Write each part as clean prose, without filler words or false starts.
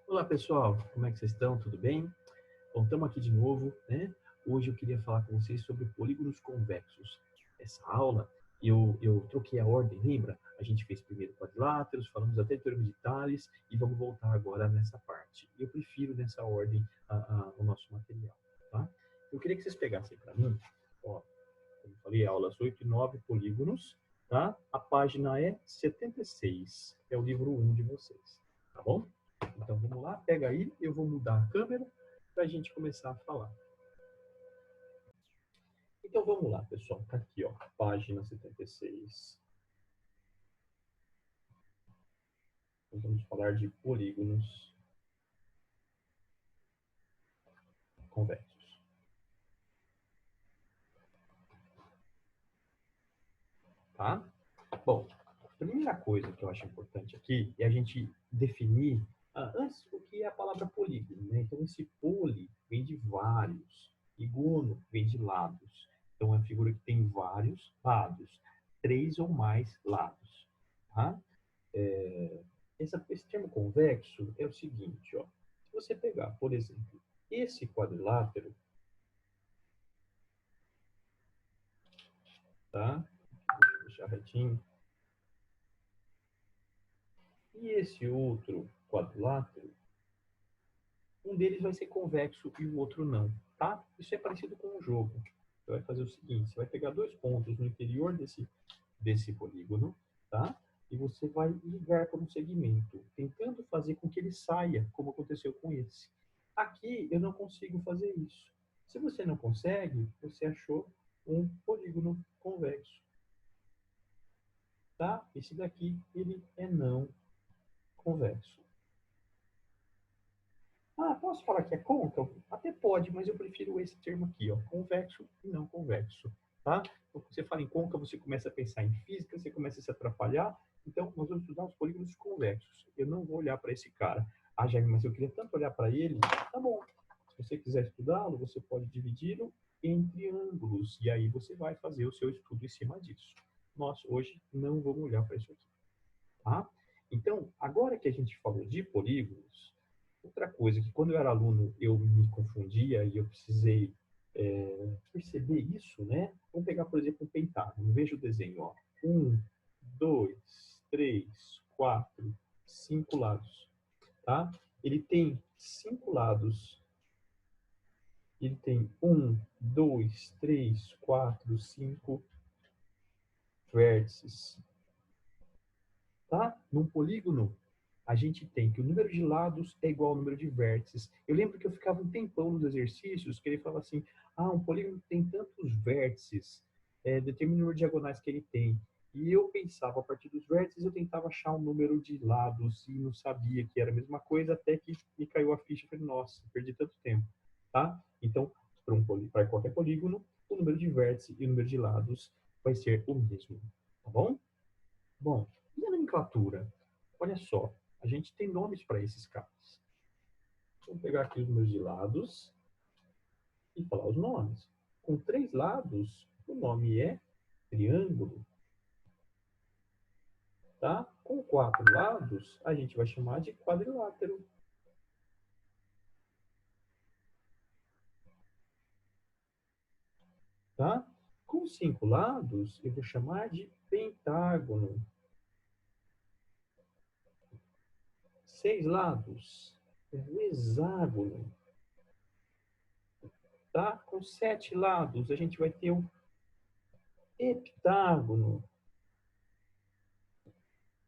Olá pessoal, como é que vocês estão? Tudo bem? Bom, estamos aqui de novo, né? Hoje eu queria falar com vocês sobre polígonos convexos. Essa aula eu troquei a ordem, lembra? A gente fez primeiro quadriláteros, falamos até teorema de Tales e vamos voltar agora nessa parte. Eu prefiro nessa ordem o nosso material, tá? Eu queria que vocês pegassem para mim, ó, como eu falei, aulas 8 e 9, polígonos, tá? A página é 76, é o livro 1 de vocês, tá bom? Então vamos lá, pega aí, eu vou mudar a câmera para a gente começar a falar. Então vamos lá, pessoal, tá aqui, ó, página 76. Então, vamos falar de polígonos convexos, tá? Bom, a primeira coisa que eu acho importante aqui é a gente definir antes o que é a palavra polígono, né? Então esse poli vem de vários, e gono vem de lados. Então é uma figura que tem vários lados, três ou mais lados, tá? Esse termo convexo é o seguinte, ó. Se você pegar, por exemplo, esse quadrilátero, tá? Deixa eu deixar retinho. E esse outro quadrilátero, um deles vai ser convexo e o outro não, tá? Isso é parecido com um jogo. Você vai fazer o seguinte, você vai pegar dois pontos no interior desse polígono, tá? E você vai ligar para um segmento, tentando fazer com que ele saia, como aconteceu com esse. Aqui eu não consigo fazer isso. Se você não consegue, você achou um polígono convexo, tá? Esse daqui, ele é não convexo. Ah, posso falar que é côncavo? Até pode, mas eu prefiro esse termo aqui, ó, convexo e não convexo, tá? Então, quando você fala em côncavo, você começa a pensar em física, você começa a se atrapalhar. Então, nós vamos estudar os polígonos convexos. Eu não vou olhar para esse cara. Ah, Jaime, mas eu queria tanto olhar para ele. Tá bom. Se você quiser estudá-lo, você pode dividi-lo em triângulos. E aí você vai fazer o seu estudo em cima disso. Nós, hoje, não vamos olhar para isso aqui, tá? Então, agora que a gente falou de polígonos, outra coisa que quando eu era aluno eu me confundia e eu precisei perceber isso, né? Vamos pegar, por exemplo, um pentágono. Veja o desenho, ó. 1, 2, 3, 4, 5 lados, tá? Ele tem 5 lados. Ele tem 1, 2, 3, 4, 5 vértices, tá? Num polígono, a gente tem que o número de lados é igual ao número de vértices. Eu lembro que eu ficava um tempão nos exercícios que ele falava assim, um polígono tem tantos vértices, determina o número de diagonais que ele tem. E eu pensava, a partir dos vértices, eu tentava achar um número de lados e não sabia que era a mesma coisa, até que me caiu a ficha e falei, nossa, perdi tanto tempo, tá? Então, para qualquer polígono, o número de vértices e o número de lados vai ser o mesmo, tá bom? Bom, e a nomenclatura? Olha só, a gente tem nomes para esses caras. Vamos pegar aqui os números de lados e falar os nomes. Com 3 lados, o nome é triângulo, tá? Com 4 lados, a gente vai chamar de quadrilátero, tá? Com 5 lados, eu vou chamar de pentágono. 6 lados, é o hexágono, tá? Com 7 lados, a gente vai ter o heptágono.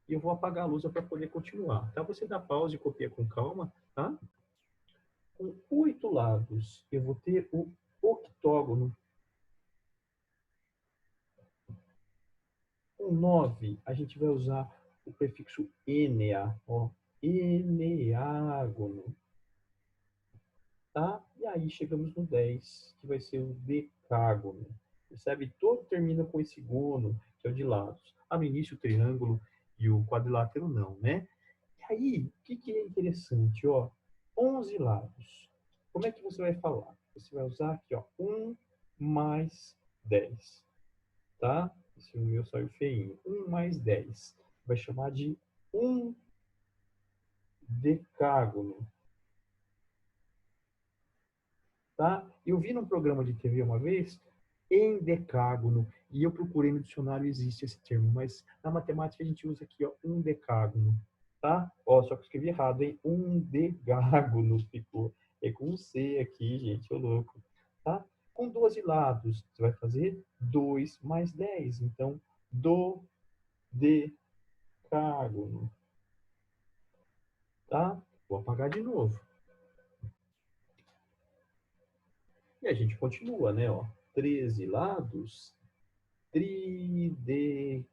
E eu vou apagar a luz para poder continuar, tá? Você dá pausa e copia com calma, tá? Com 8 lados, eu vou ter o octógono. Com 9, a gente vai usar o prefixo enea, ó, eneágono, tá? E aí chegamos no 10, que vai ser o decágono. Percebe? Todo termina com esse gono, que é o de lados. No início o triângulo e o quadrilátero não, né? E aí, o que é interessante, ó? 11 lados. Como é que você vai falar? Você vai usar aqui, ó, 1 mais 10, tá? Esse meu saiu feinho. 1 mais 10. Vai chamar de 1 decágono. Tá? Eu vi num programa de TV uma vez, endecágono, e eu procurei no dicionário, existe esse termo, mas na matemática a gente usa aqui, ó, um decágono, tá? Ó, só que eu escrevi errado, hein? Um degágono ficou. É com um C aqui, gente, ô louco, tá? Com 12 lados, você vai fazer 2 mais 10, então, do decágono, tá? Vou apagar de novo. E a gente continua, né, ó? 13 lados, tridecágono.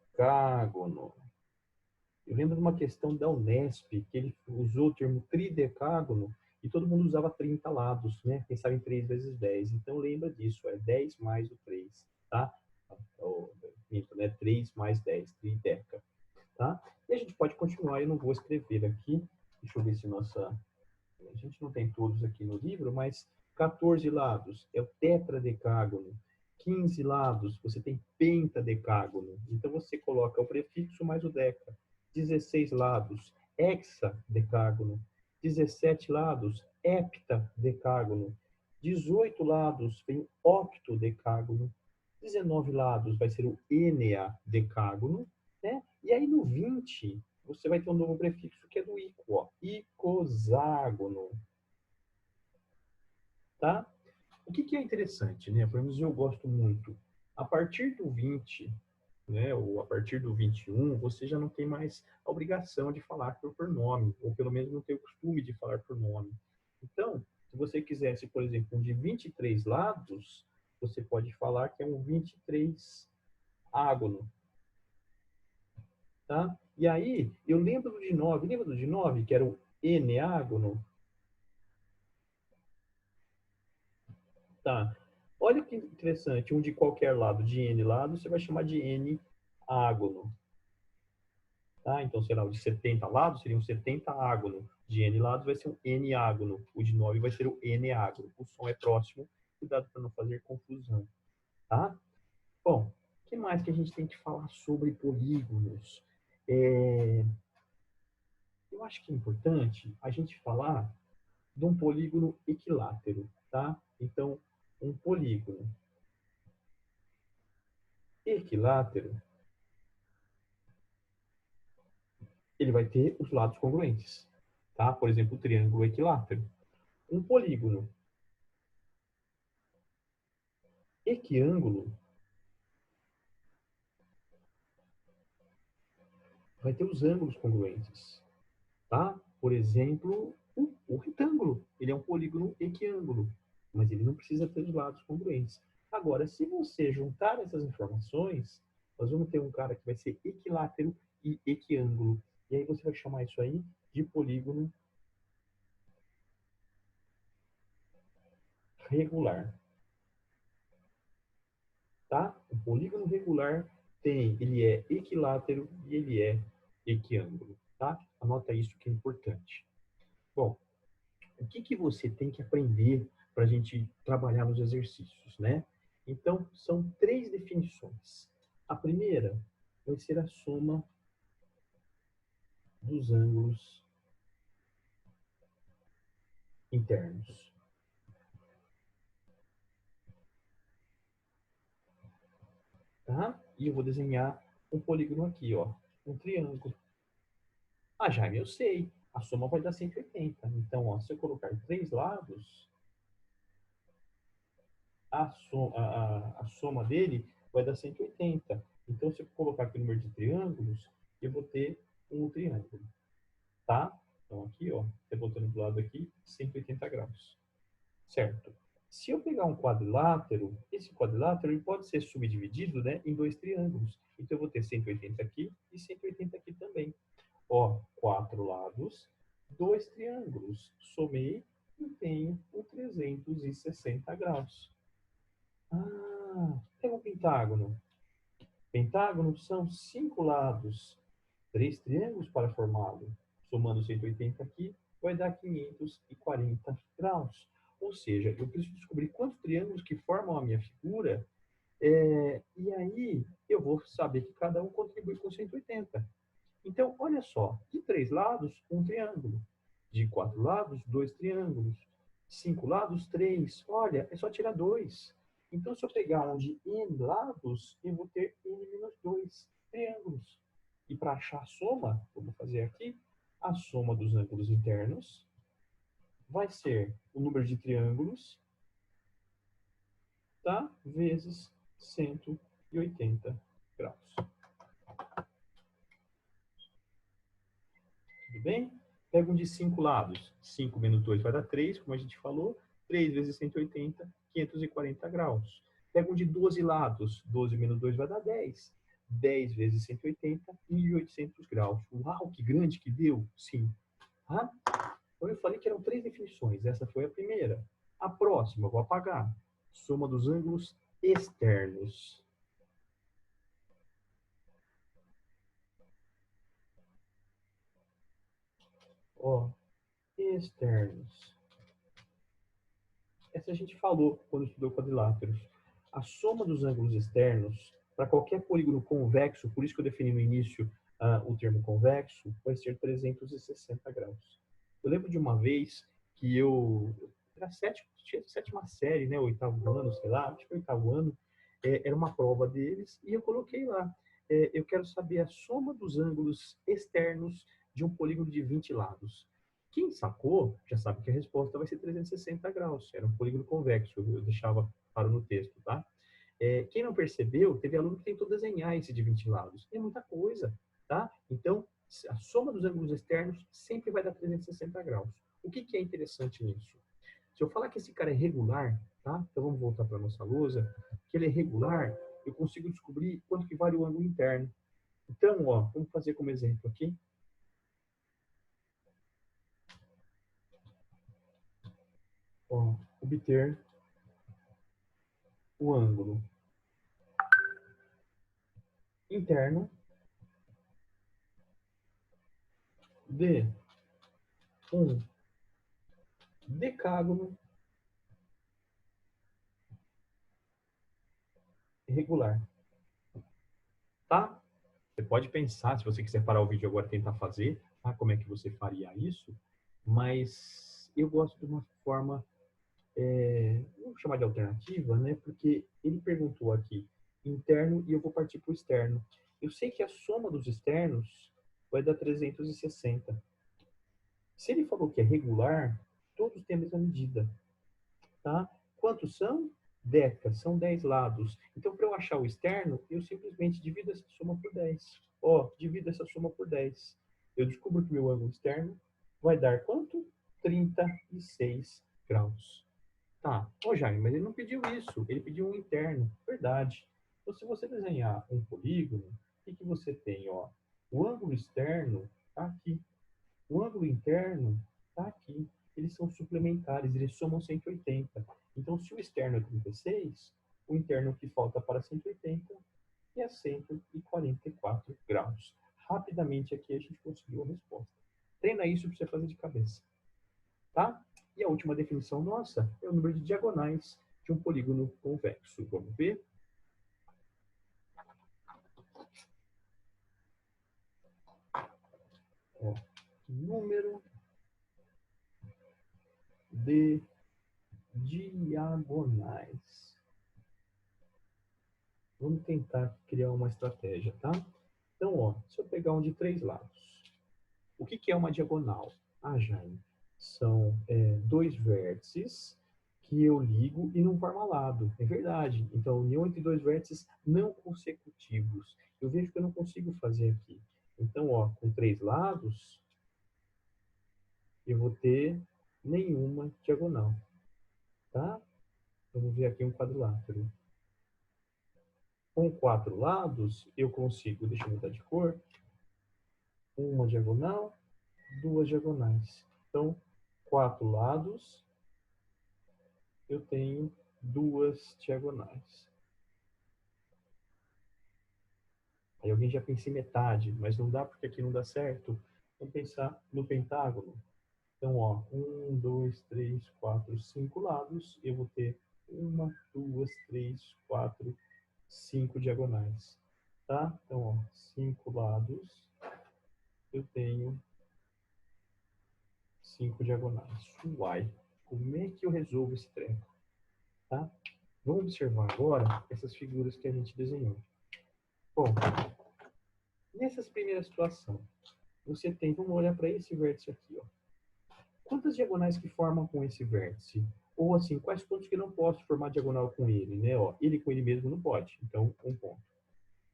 Eu lembro de uma questão da Unesp, que ele usou o termo tridecágono e todo mundo usava 30 lados, né? Pensava em 3 vezes 10. Então lembra disso, é 10 mais o 3, tá? Né? 3 mais 10, trideca, tá? E a gente pode continuar, eu não vou escrever aqui. Deixa eu ver se nossa... A gente não tem todos aqui no livro, mas 14 lados é o tetradecágono. 15 lados, você tem pentadecágono. Então você coloca o prefixo mais o deca. 16 lados, hexadecágono. 17 lados, heptadecágono. 18 lados vem octodecágono. 19 lados vai ser o eneadecágono, né? E aí no 20, você vai ter um novo prefixo que é do ico, ó, icoságono, tá? O que é interessante, né? Pelo menos eu gosto muito. A partir do 20, né, ou a partir do 21, você já não tem mais a obrigação de falar por nome, ou pelo menos não tem o costume de falar por nome. Então, se você quisesse, por exemplo, um de 23 lados, você pode falar que é um 23 ágono, tá? E aí, eu lembro do de 9, lembra do de 9, que era o eneágono? Tá. Olha que interessante, um de qualquer lado, de n lados, você vai chamar de n ágono. Tá? Então, sei lá, o de 70 lados seria um 70 ágono. De n lados vai ser um n ágono. O de 9 vai ser o n ágono. O som é próximo, cuidado para não fazer confusão. Tá? Bom, o que mais que a gente tem que falar sobre polígonos? Eu acho que é importante a gente falar de um polígono equilátero, tá? Então, um polígono equilátero, ele vai ter os lados congruentes, tá? Por exemplo, o triângulo equilátero. Um polígono equiângulo vai ter os ângulos congruentes, tá? Por exemplo, o retângulo, ele é um polígono equiângulo, mas ele não precisa ter os lados congruentes. Agora, se você juntar essas informações, nós vamos ter um cara que vai ser equilátero e equiângulo. E aí você vai chamar isso aí de polígono regular, tá? O polígono regular ele é equilátero e ele é equiângulo, tá? Anota isso que é importante. Bom, o que você tem que aprender para a gente trabalhar nos exercícios, né? Então, são 3 definições. A primeira vai ser a soma dos ângulos internos. Tá? E eu vou desenhar um polígono aqui, ó, um triângulo. Ah, Jaime, eu sei. A soma vai dar 180. Então, ó, se eu colocar 3 lados, a soma dele vai dar 180. Então, se eu colocar aqui o número de triângulos, eu vou ter um triângulo, tá? Então, aqui, ó, eu botando do lado aqui, 180 graus, certo? Se eu pegar um quadrilátero, esse quadrilátero ele pode ser subdividido, né, em 2 triângulos. Então, eu vou ter 180 aqui e 180 aqui também. Ó, 4 lados, 2 triângulos. Somei e tenho o 360 graus. Ah, tem um pentágono. Pentágono são 5 lados, 3 triângulos para formá-lo. Somando 180 aqui, vai dar 540 graus. Ou seja, eu preciso descobrir quantos triângulos que formam a minha figura, e aí eu vou saber que cada um contribui com 180. Então, olha só, de 3 lados, um triângulo. De 4 lados, 2 triângulos. 5 lados, 3. Olha, é só tirar 2. Então, se eu pegar um de n lados, eu vou ter n menos 2 triângulos. E para achar a soma, eu vou fazer aqui, a soma dos ângulos internos vai ser o número de triângulos, tá? Vezes 180 graus. Tudo bem? Pega um de 5 lados. 5 menos 2 vai dar 3, como a gente falou. 3 vezes 180, 540 graus. Pega um de 12 lados. 12 menos 2 vai dar 10. 10 vezes 180, 1.800 graus. Uau, que grande que deu! Sim. Ah, então eu falei que eram 3 definições. Essa foi a primeira. A próxima, eu vou apagar. Soma dos ângulos externos. Ó, externos. Essa a gente falou quando estudou quadriláteros. A soma dos ângulos externos para qualquer polígono convexo, por isso que eu defini no início o termo convexo, vai ser 360 graus. Eu lembro de uma vez que era sétima série, né, oitavo ano, sei lá, acho que oitavo ano, era uma prova deles, e eu coloquei lá, eu quero saber a soma dos ângulos externos de um polígono de 20 lados. Quem sacou, já sabe que a resposta vai ser 360 graus. Era um polígono convexo, eu deixava claro no texto, tá? Quem não percebeu, teve aluno que tentou desenhar esse de 20 lados. É muita coisa, tá? Então, a soma dos ângulos externos sempre vai dar 360 graus. O que é interessante nisso? Se eu falar que esse cara é regular, tá? Então vamos voltar para a nossa lousa, que ele é regular, eu consigo descobrir quanto que vale o ângulo interno. Então, ó, vamos fazer como exemplo aqui. Ó, obter o ângulo interno de um decágono regular, tá? Você pode pensar, se você quiser parar o vídeo agora e tentar fazer, tá? Como é que você faria isso, mas eu gosto de uma forma, vamos chamar de alternativa, né? Porque ele perguntou aqui interno e eu vou partir para o externo. Eu sei que a soma dos externos vai dar 360. Se ele falou que é regular, todos têm a mesma medida, tá? Quantos são? Deca, são 10 lados. Então, para eu achar o externo, eu simplesmente divido essa soma por 10. Ó, divido essa soma por 10. Eu descubro que meu ângulo externo vai dar quanto? 36 graus. Tá. Ô, Jaime, mas ele não pediu isso. Ele pediu um interno. Verdade. Então, se você desenhar um polígono, o que você tem? Ó? O ângulo externo está aqui. O ângulo interno está aqui. Eles são suplementares, eles somam 180. Então, se o externo é 36, o interno que falta para 180 é 144 graus. Rapidamente aqui a gente conseguiu a resposta. Treina isso para você fazer de cabeça. Tá? E a última definição nossa é o número de diagonais de um polígono convexo. Vamos ver? Ó, número de diagonais. Vamos tentar criar uma estratégia, tá? Então, ó, se eu pegar um de 3 lados, o que é uma diagonal? Ah, Jaime, são 2 vértices que eu ligo e não forma lado. É verdade. Então, união entre 2 vértices não consecutivos. Eu vejo que eu não consigo fazer aqui. Então, ó, com 3 lados, eu vou ter nenhuma diagonal, tá? Vamos ver aqui um quadrilátero. Com 4 lados, eu consigo, deixa eu mudar de cor, uma diagonal, 2 diagonais. Então, 4 lados, eu tenho 2 diagonais. Aí alguém já pensa em metade, mas não dá porque aqui não dá certo. Vamos pensar no pentágono. Então, ó, 1, 2, 3, 4, 5 lados, eu vou ter 1, 2, 3, 4, 5 diagonais. Tá? Então, ó, 5 lados, eu tenho 5 diagonais. Uai, como é que eu resolvo esse treco? Tá? Vamos observar agora essas figuras que a gente desenhou. Bom, nessas primeiras situações, você tem, vamos olhar para esse vértice aqui, ó. Quantas diagonais que formam com esse vértice? Ou assim, quais pontos que não posso formar diagonal com ele, né? Ó, ele com ele mesmo não pode, então um ponto.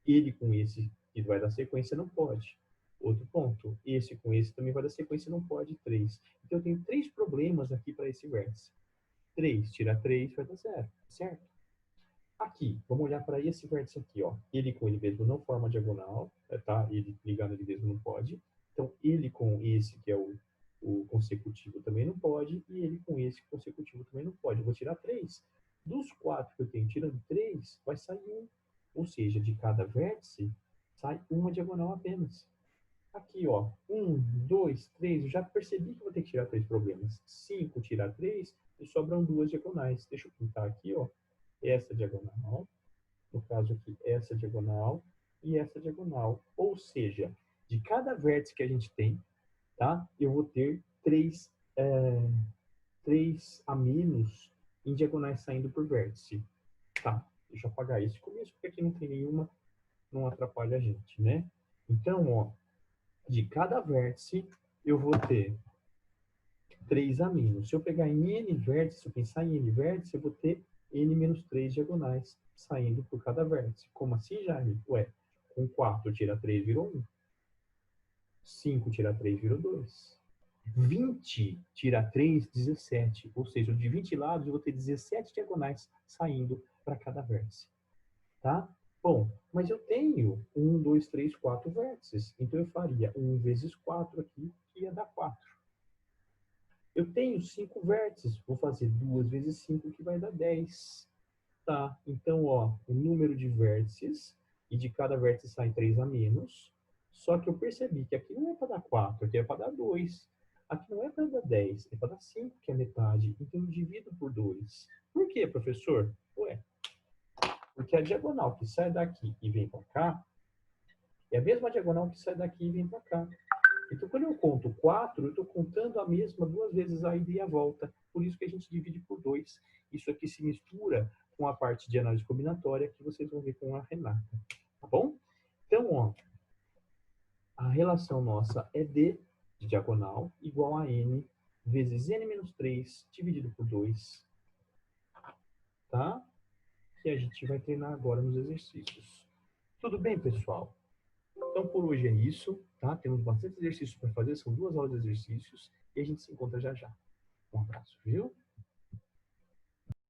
Ele com esse que vai dar sequência não pode. Outro ponto. Esse com esse também vai dar sequência não pode, 3. Então eu tenho 3 problemas aqui para esse vértice. 3 tirar 3 vai dar 0, certo? Aqui, vamos olhar para esse vértice aqui, ó. Ele com ele mesmo não forma diagonal, tá? Ele ligado ele mesmo não pode. Então, ele com esse, que é o consecutivo, também não pode. E ele com esse consecutivo também não pode. Eu vou tirar 3. Dos 4 que eu tenho, tirando 3, vai sair 1. Ou seja, de cada vértice, sai uma diagonal apenas. Aqui, ó. 1, 2, 3. Eu já percebi que vou ter que tirar 3 problemas. 5 tirar 3, e sobram 2 diagonais. Deixa eu pintar aqui, ó. Essa diagonal, no caso aqui, essa diagonal e essa diagonal. Ou seja, de cada vértice que a gente tem, tá? Eu vou ter 3 a menos em diagonais saindo por vértice. Tá, deixa eu apagar esse começo, porque aqui não tem nenhuma, não atrapalha a gente, né? Então, ó, de cada vértice, eu vou ter 3 a menos. Se eu pegar em n vértices, se eu pensar em n vértices, eu vou ter n menos 3 diagonais saindo por cada vértice. Como assim, Jaime? Ué, com 4 tira 3 virou 1. 5 tira 3 virou 2. 20 tira 3, 17. Ou seja, de 20 lados eu vou ter 17 diagonais saindo para cada vértice. Tá? Bom, mas eu tenho 1, 2, 3, 4 vértices. Então eu faria 1 vezes 4 aqui, que ia dar 4. Eu tenho 5 vértices, vou fazer 2 vezes 5, que vai dar 10. Tá, então, ó, o número de vértices, e de cada vértice sai 3 a menos, só que eu percebi que aqui não é para dar 4, aqui é para dar 2. Aqui não é para dar 10, é para dar 5, que é metade. Então eu divido por 2. Por quê, professor? Ué, porque a diagonal que sai daqui e vem para cá é a mesma diagonal que sai daqui e vem para cá. Então, quando eu conto 4, eu estou contando a mesma 2 vezes a ida e a volta. Por isso que a gente divide por 2. Isso aqui se mistura com a parte de análise combinatória que vocês vão ver com a Renata. Tá bom? Então, ó, a relação nossa é D, de diagonal, igual a N vezes N menos 3 dividido por 2. Tá? Que a gente vai treinar agora nos exercícios. Tudo bem, pessoal? Então, por hoje é isso, tá? Temos bastante exercícios para fazer, são 2 aulas de exercícios, e a gente se encontra já já. Um abraço, viu?